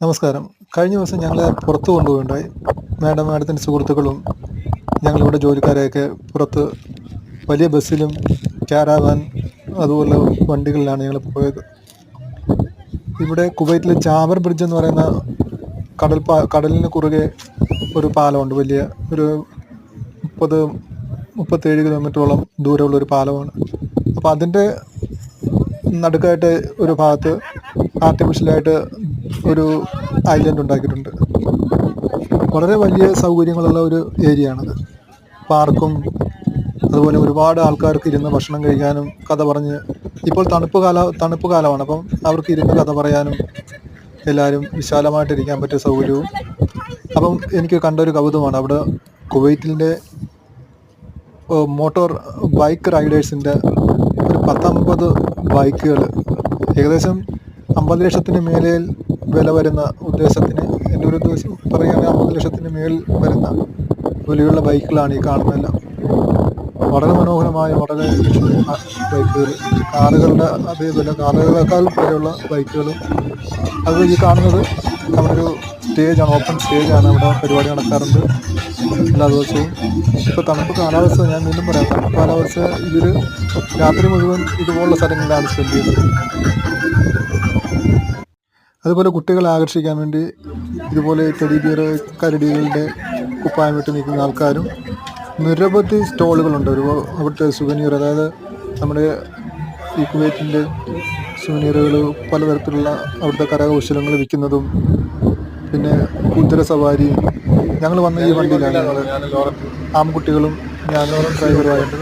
നമസ്കാരം. കഴിഞ്ഞ ദിവസം ഞങ്ങളെ പുറത്ത് കൊണ്ടുപോവുകയുണ്ടായി. മാഡത്തിൻ്റെ സുഹൃത്തുക്കളും ഞങ്ങളിവിടെ ജോലിക്കാരെയൊക്കെ പുറത്ത് വലിയ ബസ്സിലും കാരവാൻ അതുപോലുള്ള വണ്ടികളിലാണ് ഞങ്ങൾ പോയത്. ഇവിടെ കുവൈറ്റിലെ ജാബർ ബ്രിഡ്ജ് എന്ന് പറയുന്ന കടലിന് കുറുകെ ഒരു പാലമുണ്ട്. വലിയ ഒരു 37 കിലോമീറ്ററോളം ദൂരമുള്ള ഒരു പാലമാണ്. അപ്പോൾ അതിൻ്റെ നടുക്കായിട്ട് ഒരു ഭാഗത്ത് ആർട്ടിഫിഷ്യലായിട്ട് ഒരു ഐലൻഡ് ഉണ്ടാക്കിയിട്ടുണ്ട്. വളരെ വലിയ സൗകര്യങ്ങളുള്ള ഒരു ഏരിയയാണത്. പാർക്കും അതുപോലെ ഒരുപാട് ആൾക്കാർക്ക് ഇരുന്ന് ഭക്ഷണം കഴിക്കാനും കഥ പറഞ്ഞ്, ഇപ്പോൾ തണുപ്പ് കാലമാണ്, അപ്പം അവർക്ക് ഇരുന്ന് കഥ പറയാനും എല്ലാവരും വിശാലമായിട്ടിരിക്കാൻ പറ്റിയ സൗകര്യവും. അപ്പം എനിക്ക് കണ്ടൊരു കൗതുകമാണ്, അവിടെ കുവൈറ്റിൻ്റെ മോട്ടോർ ബൈക്ക് റൈഡേഴ്സിൻ്റെ ഒരു 19 ബൈക്കുകൾ, ഏകദേശം 50 ലക്ഷത്തിന് മേലിൽ വില വരുന്ന ഉദ്ദേശത്തിന്, എൻ്റെ ഒരു ഉദ്ദേശം പറയുകയാണെങ്കിൽ 50 ലക്ഷത്തിന് മേൽ വരുന്ന വിലയുള്ള ബൈക്കുകളാണ് ഈ കാണുന്നതെല്ലാം. വളരെ മനോഹരമായ വളരെ ബൈക്കുകൾ, കാറുകളുടെ അതേ വില, കാറുകളേക്കാൾ വിലയുള്ള ബൈക്കുകളും. അത് ഈ കാണുന്നത് നമ്മുടെ ഒരു സ്റ്റേജാണ്, ഓപ്പൺ സ്റ്റേജാണ്. അവിടെ പരിപാടി നടക്കാറുണ്ട് എല്ലാ ദിവസവും. ഇപ്പോൾ തണുപ്പ് കാലാവസ്ഥ, ഞാൻ വീണ്ടും പറയാം, തണുപ്പ് കാലാവസ്ഥ ഇവർ രാത്രി മുഴുവൻ ഇതുപോലുള്ള സ്ഥലങ്ങളിലാണ് സ്പെൻഡ് ചെയ്യുന്നത്. അതുപോലെ കുട്ടികളെ ആകർഷിക്കാൻ വേണ്ടി ഇതുപോലെ ടെഡി ബിയർ, കരടികളുടെ കുപ്പായമിട്ട് നിൽക്കുന്ന ആൾക്കാരും, നിരവധി സ്റ്റോളുകളുണ്ട്. അവിടുത്തെ സുവനീർ, അതായത് നമ്മുടെ ഈ കുവൈറ്റിൻ്റെ സുവനീറുകൾ, പലതരത്തിലുള്ള അവിടുത്തെ കരകൗശലങ്ങൾ വിൽക്കുന്നതും, പിന്നെ കുതിര സവാരിയും. ഞങ്ങൾ വന്ന ഈ വണ്ടിയിലാണ്, ഞങ്ങൾ ആൺകുട്ടികളും ഞാനും ഡ്രൈവറുമായിട്ട്